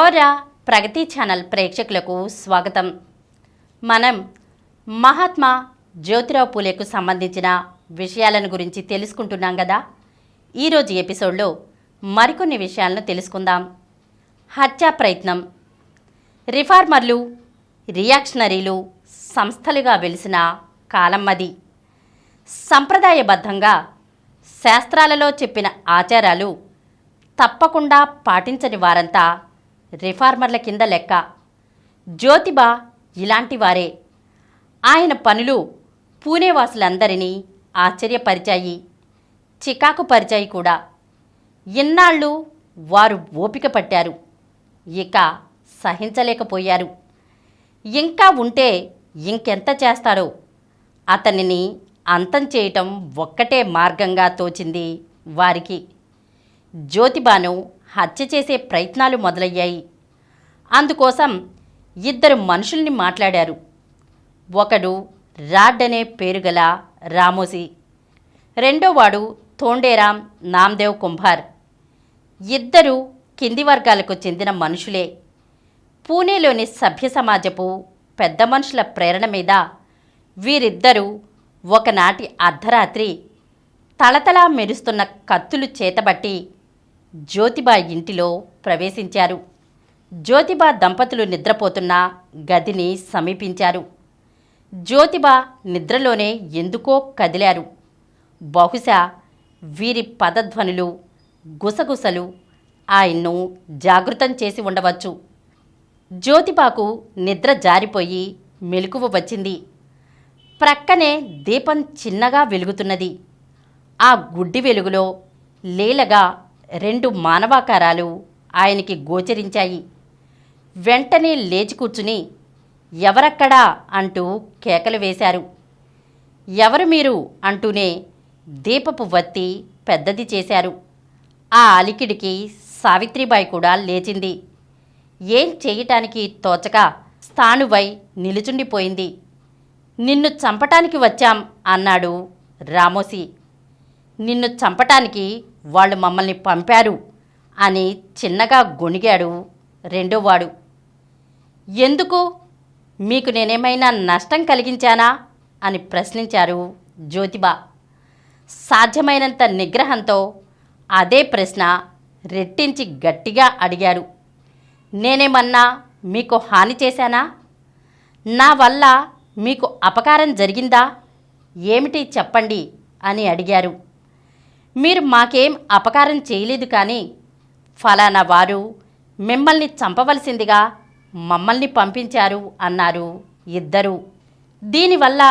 గోరా ప్రగతి channel ప్రేక్షకులకు స్వాగతం. మనం మహాత్మా జ్యోతిరావు పూలేకు సంబంధించిన విషయాలను గురించి తెలుసుకుంటున్నాం కదా. ఈరోజు ఎపిసోడ్లో మరికొన్ని విషయాలను తెలుసుకుందాం. హత్యా ప్రయత్నం. రిఫార్మర్లు, రియాక్షనరీలు సంస్థలుగా వెలిసిన కాలం అది. సంప్రదాయబద్ధంగా శాస్త్రాలలో చెప్పిన ఆచారాలు తప్పకుండా పాటించని వారంతా రిఫార్మర్ల కింద లెక్క. జ్యోతిబా ఇలాంటి వారే. ఆయన పనులు పూణేవాసులందరినీ ఆశ్చర్యపరిచాయి, చికాకు పరిచాయి కూడా. ఇన్నాళ్ళు వారు ఓపిక పట్టారు, ఇక సహించలేకపోయారు. ఇంకా ఉంటే ఇంకెంత చేస్తాడో. అతనిని అంతం చేయటం ఒక్కటే మార్గంగా తోచింది వారికి. జ్యోతిబాను హత్య చేసే ప్రయత్నాలు మొదలయ్యాయి. అందుకోసం ఇద్దరు మనుషుల్ని మాట్లాడారు. ఒకడు రాడ్ అనే పేరుగల రామోజీ, రెండోవాడు తోండేరాం నామ్దేవ్ కుంభార్. ఇద్దరు కింది వర్గాలకు చెందిన మనుషులే. పూణేలోని సభ్య సమాజపు పెద్ద మనుషుల ప్రేరణ మీద వీరిద్దరూ ఒకనాటి అర్ధరాత్రి తళతళా మెరుస్తున్న కత్తులు చేతబట్టి జ్యోతిబా ఇంటిలో ప్రవేశించారు. జ్యోతిబా దంపతులు నిద్రపోతున్న గదిని సమీపించారు. జ్యోతిబా నిద్రలోనే ఎందుకో కదిలారు. బహుశా వీరి పదధ్వనులు, గుసగుసలు ఆయన్ను జాగృతం చేసి ఉండవచ్చు. జ్యోతిబాకు నిద్ర జారిపోయి మెలకువ వచ్చింది. ప్రక్కనే దీపం చిన్నగా వెలుగుతున్నది. ఆ గుడ్డి వెలుగులో లీలగా రెండు మానవాకారాలు ఆయనకి గోచరించాయి. వెంటనే లేచి కూర్చుని ఎవరక్కడా అంటూ కేకలు వేశారు. ఎవరు మీరు అంటూనే దీపపు వత్తి పెద్దది చేశారు. ఆ అలికిడికి సావిత్రిబాయి కూడా లేచింది. ఏం చేయటానికి తోచక స్థాణువై నిలుచుండిపోయింది. నిన్ను చంపటానికి వచ్చాం అన్నాడు రామోజీ. నిన్ను చంపటానికి వాళ్ళు మమ్మల్ని పంపారు అని చిన్నగా గొణిగాడు రెండోవాడు. ఎందుకు? మీకు నేనేమైనా నష్టం కలిగించానా అని ప్రశ్నించారు జ్యోతిబా. సాధ్యమైనంత నిగ్రహంతో అదే ప్రశ్న రెట్టించి గట్టిగా అడిగారు. నేనేమన్నా మీకు హాని చేశానా? నా వల్ల మీకు అపకారం జరిగిందా? ఏమిటి చెప్పండి అని అడిగారు. మీరు మాకేం అపకారం చేయలేదు, కానీ ఫలానా వారు మిమ్మల్ని చంపవలసిందిగా మమ్మల్ని పంపించారు అన్నారు ఇద్దరు. దీనివల్ల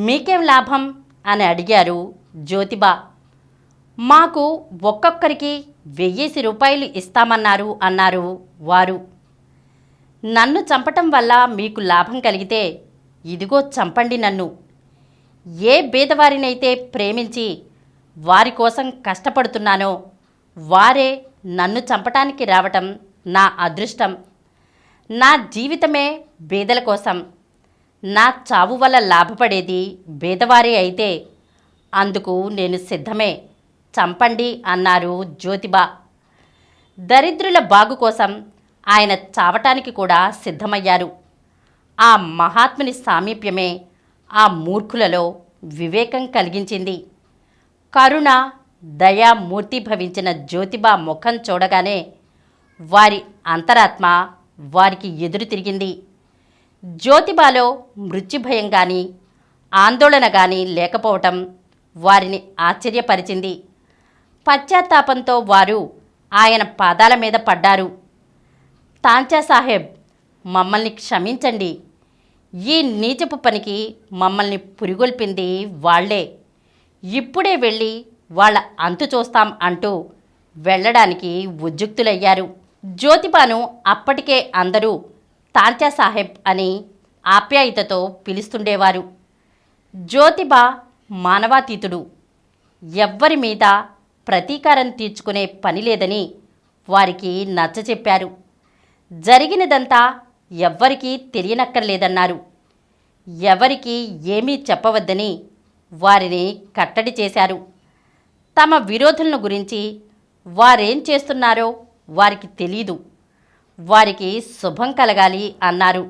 మీకేం లాభం అని అడిగారు జ్యోతిబా. మాకు ఒక్కొక్కరికి 1000 రూపాయలు ఇస్తామన్నారు అన్నారు వారు. నన్ను చంపటం వల్ల మీకు లాభం కలిగితే ఇదిగో చంపండి నన్ను. ఏ బీదవారినైతే ప్రేమించి వారి కోసం కష్టపడుతున్నానో వారే నన్ను చంపటానికి రావటం నా అదృష్టం. నా జీవితమే బీదల కోసం. నా చావు వల్ల లాభపడేది బీదవారే అయితే అందుకు నేను సిద్ధమే. చంపండి అన్నారు జ్యోతిబా. దరిద్రుల బాగు కోసం ఆయన చావటానికి కూడా సిద్ధమయ్యారు. ఆ మహాత్ముని సామీప్యమే ఆ మూర్ఖులలో వివేకం కలిగించింది. కరుణ, దయా మూర్తిభవించిన జ్యోతిబా ముఖం చూడగానే వారి అంతరాత్మ వారికి ఎదురు తిరిగింది. జ్యోతిబాలో మృత్యుభయం కానీ ఆందోళన కానీ లేకపోవటం వారిని ఆశ్చర్యపరిచింది. పశ్చాత్తాపంతో వారు ఆయన పాదాల మీద పడ్డారు. తాంచా సాహెబ్, మమ్మల్ని క్షమించండి. ఈ నీచపు పనికి మమ్మల్ని పురిగొల్పింది వాళ్లే. ఇప్పుడే వెళ్ళి వాళ్ళ అంతు చూస్తాం అంటూ వెళ్ళడానికి ఉద్యుక్తులయ్యారు. జ్యోతిబాను అప్పటికే అందరూ తాంచా సాహెబ్ అని ఆప్యాయతతో పిలుస్తుండేవారు. జ్యోతిబా మానవాతీతుడు. ఎవ్వరి మీద ప్రతీకారం తీర్చుకునే పని లేదని వారికి నచ్చచెప్పారు. జరిగినదంతా ఎవ్వరికీ తెలియనక్కర్లేదన్నారు. ఎవరికి ఏమీ చెప్పవద్దని వారిని కట్టడి చేశారు. తమ విరోధులను గురించి వారేం చేస్తున్నారో వారికి తెలీదు. వారికి శుభం కలగాలి అన్నారు.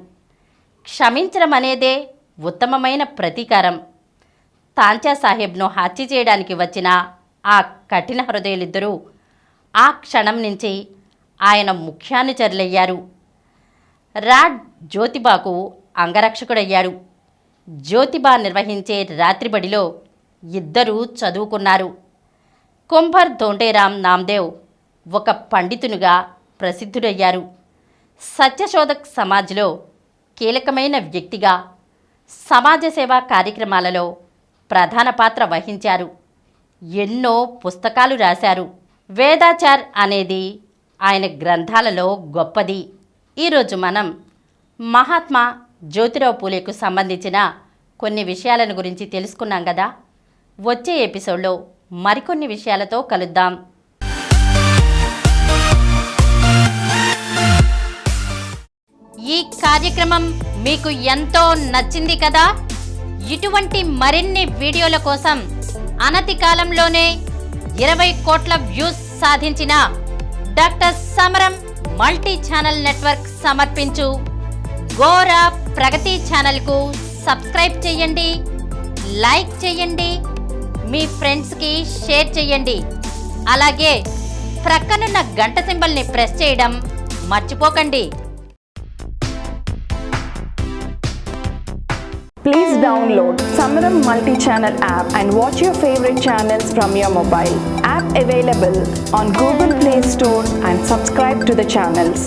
క్షమించడం అనేదే ఉత్తమమైన ప్రతీకారం. తాంచా సాహెబ్ను హత్య చేయడానికి వచ్చిన ఆ కఠిన హృదయులిద్దరూ ఆ క్షణం నుంచి ఆయన ముఖ్యానుచరులయ్యారు. రాడ్ జ్యోతిబాకు అంగరక్షకుడయ్యాడు. జ్యోతిబా నిర్వహించే రాత్రిబడిలో ఇద్దరూ చదువుకున్నారు. కుంభర్ ధోండేరామ్ నామ్దేవ్ ఒక పండితునిగా ప్రసిద్ధుడయ్యారు. సత్యశోధక్ సమాజ్లో కీలకమైన వ్యక్తిగా సమాజ సేవా కార్యక్రమాలలో ప్రధాన పాత్ర వహించారు. ఎన్నో పుస్తకాలు రాశారు. వేదాచార్ అనేది ఆయన గ్రంథాలలో గొప్పది. ఈరోజు మనం మహాత్మా జ్యోతిరావు పూలేకు సంబంధించిన కొన్ని విషయాలను గురించి తెలుసుకున్నాం కదా. వచ్చే ఎపిసోడ్లో మరికొన్ని విషయాలతో కలుద్దాం. ఈ కార్యక్రమం మీకు ఎంతో నచ్చింది కదా. ఇటువంటి మరిన్ని వీడియోల కోసం అనతి కాలంలోనే 20 కోట్ల వ్యూస్ సాధించిన డాక్టర్ సమరం మల్టీ ఛానల్ నెట్వర్క్ సమర్పించు గోరా ప్రగతి ఛానల్కు సబ్స్క్రైబ్ చేయండి, లైక్ చేయండి, మీ ఫ్రెండ్స్కి షేర్ చేయండి. అలాగే ప్రక్కనున్న గంట సింబల్ని ప్రెస్ చేయడం మర్చిపోకండి. Please download Samaram multi-channel app and watch your favorite channels from your mobile. App available on Google Play Store and subscribe to the channels.